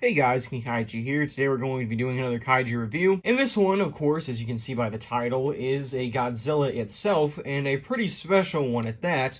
Hey guys, Kaiju here. Today we're going to be doing another Kaiju review. And this one, of course, as you can see by the title, is a Godzilla itself, and a pretty special one at that.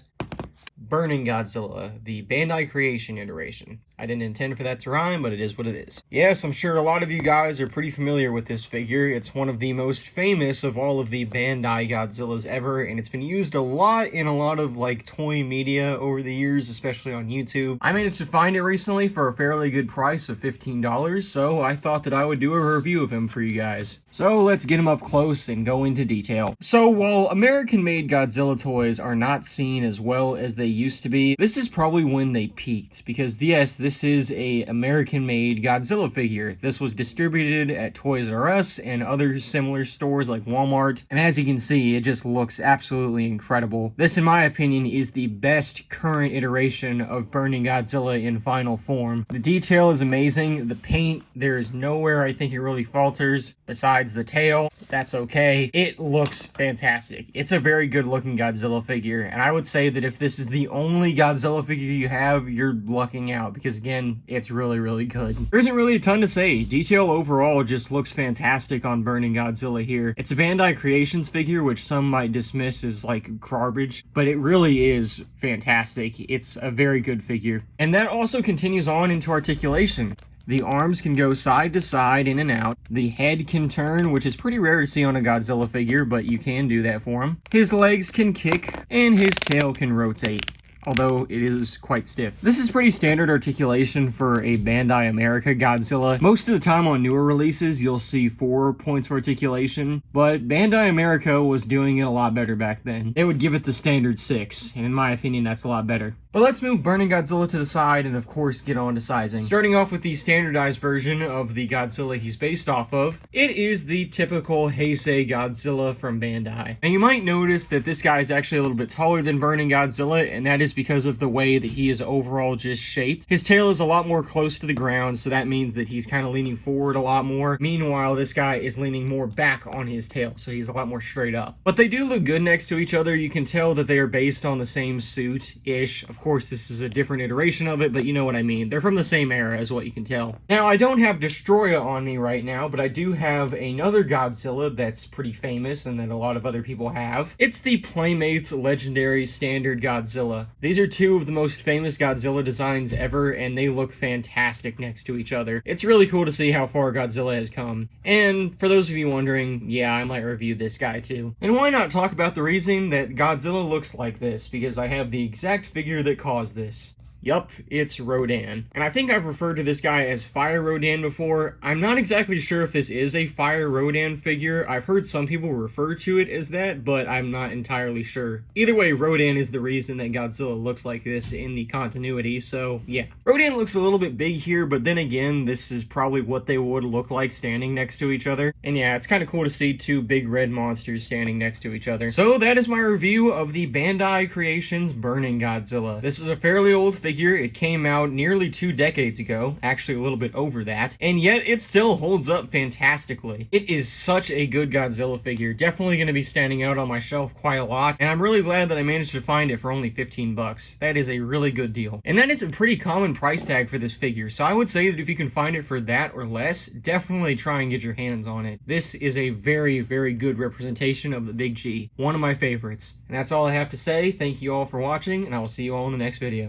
Burning Godzilla, the Bandai creation iteration. I didn't intend for that to rhyme, but it is what it is. Yes, I'm sure a lot of you guys are pretty familiar with this figure. It's one of the most famous of all of the Bandai Godzillas ever, and it's been used a lot in a lot of like toy media over the years, especially on YouTube. I managed to find it recently for a fairly good price of $15, so I thought that I would do a review of him for you guys. So let's get him up close and go into detail. So while American-made Godzilla toys are not seen as well as they used to be, this is probably when they peaked, because yes, this is a American-made Godzilla figure. This was distributed at Toys R Us and other similar stores like Walmart, and as you can see, it just looks absolutely incredible. This, in my opinion, is the best current iteration of Burning Godzilla in final form. The detail is amazing. The paint, there is nowhere I think it really falters, besides the tail. That's okay. It looks fantastic. It's a very good looking Godzilla figure, and I would say that if this is the only Godzilla figure you have, you're lucking out, because again, it's really good. There isn't really a ton to say. Detail overall just looks fantastic on Burning Godzilla here. It's a Bandai Creations figure, which some might dismiss as like garbage, but it really is fantastic. It's a very good figure. And that also continues on into articulation. The arms can go side to side, in and out. The head can turn, which is pretty rare to see on a Godzilla figure, but you can do that for him. His legs can kick, and his tail can rotate, although it is quite stiff. This is pretty standard articulation for a Bandai America Godzilla. Most of the time on newer releases, you'll see 4 points of articulation, but Bandai America was doing it a lot better back then. They would give it the standard 6, and in my opinion, that's a lot better. But let's move Burning Godzilla to the side and of course get on to sizing. Starting off with the standardized version of the Godzilla he's based off of, it is the typical Heisei Godzilla from Bandai. And you might notice that this guy is actually a little bit taller than Burning Godzilla, and that is because of the way that he is overall just shaped. His tail is a lot more close to the ground, so that means that he's kind of leaning forward a lot more. Meanwhile, this guy is leaning more back on his tail, so he's a lot more straight up. But they do look good next to each other. You can tell that they are based on the same suit-ish. Of course, this is a different iteration of it, but you know what I mean. They're from the same era, is what you can tell. Now, I don't have Destroya on me right now, but I do have another Godzilla that's pretty famous and that a lot of other people have. It's the Playmates Legendary Standard Godzilla. These are 2 of the most famous Godzilla designs ever, and they look fantastic next to each other. It's really cool to see how far Godzilla has come. And for those of you wondering, yeah, I might review this guy too. And why not talk about the reason that Godzilla looks like this? Because I have the exact figure that caused this. Yup, it's Rodan. And I think I've referred to this guy as Fire Rodan before. I'm not exactly sure if this is a Fire Rodan figure. I've heard some people refer to it as that, but I'm not entirely sure. Either way, Rodan is the reason that Godzilla looks like this in the continuity, so yeah. Rodan looks a little bit big here, but then again, this is probably what they would look like standing next to each other. And yeah, it's kind of cool to see 2 big red monsters standing next to each other. So that is my review of the Bandai Creations Burning Godzilla. This is a fairly old figure. It came out nearly 2 decades ago, actually a little bit over that, and yet it still holds up fantastically. It is such a good Godzilla figure, definitely going to be standing out on my shelf quite a lot, and I'm really glad that I managed to find it for only 15 bucks. That is a really good deal. And that is a pretty common price tag for this figure, so I would say that if you can find it for that or less, definitely try and get your hands on it. This is a very good representation of the Big G, one of my favorites. And that's all I have to say. Thank you all for watching, and I will see you all in the next video.